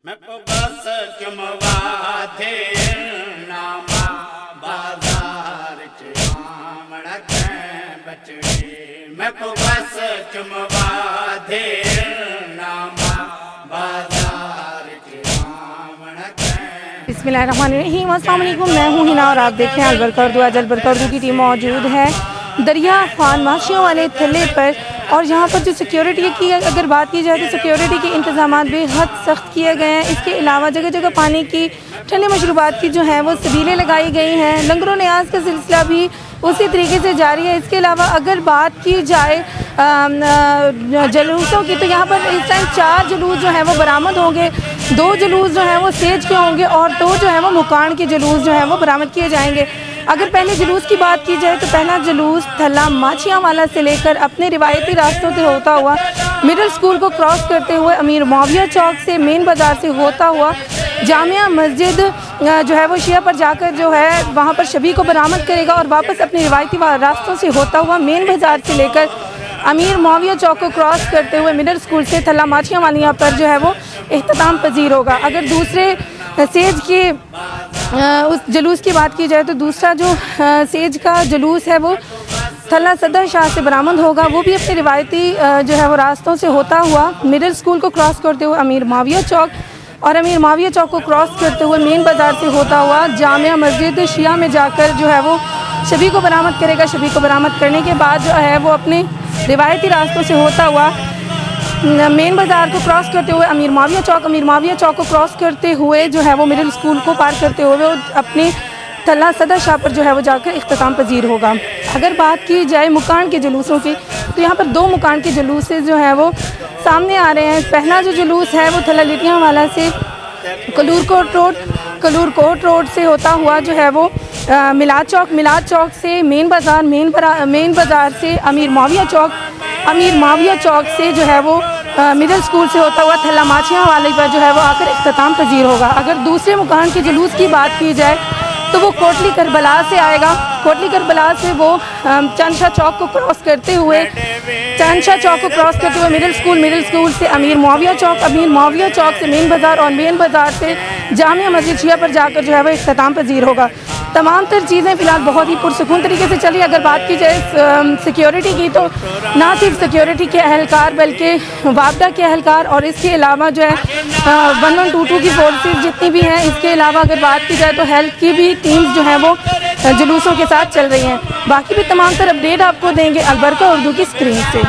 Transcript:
मैं को बस चुमवा थे नामा बाजार च आमण के बचड़े। मैं को बस चुमवा थे नामा बाजार च आमण के। बिस्मिल्लाहिर्रहमानिर्रहीम। अस्सलाम वालेकुम, मैं हूँ हिना और आप देखें अलबरकर उर्दू। आज अलबरकर उर्दू की टीम मौजूद है दरिया खान माशियों वाले थल्ले पर। और यहाँ पर जो सिक्योरिटी की अगर बात की जाए तो सिक्योरिटी के इंतजाम बेहद सख्त किए गए हैं। इसके अलावा जगह जगह पानी की ठंडे मशरूबात की जो है वो सबीलें लगाई गई हैं। लंगरों न्याज का सिलसिला भी उसी तरीके से जारी है। इसके अलावा अगर बात की जाए जलूसों की तो यहाँ पर इस टाइम 4 जुलूस जो हैं वो बरामद होंगे। 2 जुलूस जो हैं वो सेज के होंगे और 2 जो हैं वो मुकान के जुलूस जो हैं वो बरामद किए जाएंगे। अगर पहले जुलूस की बात की जाए तो पहला जुलूस थल्ला माछियाँ वाला से लेकर अपने रिवायती रास्तों से होता हुआ मिडिल स्कूल को क्रॉस करते हुए अमीर मुआविया चौक से मेन बाज़ार से होता हुआ जामिया मस्जिद जो है वो शिया पर जाकर जो है वहाँ पर शबी को बरामद करेगा और वापस अपने रिवायती रास्तों से होता हुआ मेन बाज़ार से लेकर अमीर मुआविया चौक को क्रॉस करते हुए मिडिल स्कूल से थल्ला माछियाँ वालियाँ पर जो है वो इख्तिताम पजीर होगा। अगर दूसरे सेज के उस जुलूस की बात की जाए तो दूसरा जो सेज का जुलूस है वो थल्ला सदर शाह से बरामद होगा। वो भी अपने रिवायती जो है वो रास्तों से होता हुआ मिडिल स्कूल को क्रॉस करते हुए अमीर मुआविया चौक और अमीर मुआविया चौक को क्रॉस करते हुए मेन बाज़ार से होता हुआ जामिया मस्जिद शिया में जाकर जो है वो शबी को बरामद करेगा। शबी को बरामद करने के बाद जो है वो अपने रिवायती रास्तों से होता हुआ मेन बाज़ार को क्रॉस करते हुए अमीर मुआविया चौक को क्रॉस करते हुए जो है वो मिडिल स्कूल को पार करते हुए वो अपने थल्ला सदर शाह पर जो है वो जाकर इख्तिताम पजीर होगा। अगर बात की जाए मुकान के जुलूसों की तो यहाँ पर 2 मुकान के जुलूस जो हैं वो सामने आ रहे हैं। पहला जो जुलूस है वो थल्ला लिटियाँ वाला से कलूर कोट रोड से होता हुआ जो है वो मिलाद चौक से मेन बाज़ार से अमीर मुआविया चौक से जो है वो मिडिल स्कूल से होता हुआ थल्ला माछियाँ वाले पर जो है वो आकर इख्तिताम पजीर होगा। अगर दूसरे मुकान के जुलूस की बात की जाए तो वो कोटली करबला से आएगा। कोटली करबला से वो चंदशाह चौक को क्रॉस करते हुए मिडिल स्कूल से अमीर मुआविया चौक से मेन बाज़ार और मेन बाज़ार से जामिया मस्जिद शिया पर जाकर जो है वो इख्तिताम पजीर होगा। तमाम तर चीज़ें फ़िलहाल बहुत ही पुरसुकून तरीके से चली। अगर बात की जाए सिक्योरिटी की तो ना सिर्फ सिक्योरिटी के अहलकार बल्कि वापडा के अहलकार और इसके अलावा जो है 1122 की फोर्सेस जितनी भी हैं, इसके अलावा अगर बात की जाए तो हेल्थ की भी टीम्स जो हैं वो जुलूसों के साथ चल रही हैं। बाकी भी तमाम तर अपडेट आपको देंगे अलबरकर उर्दू की स्क्रीन से।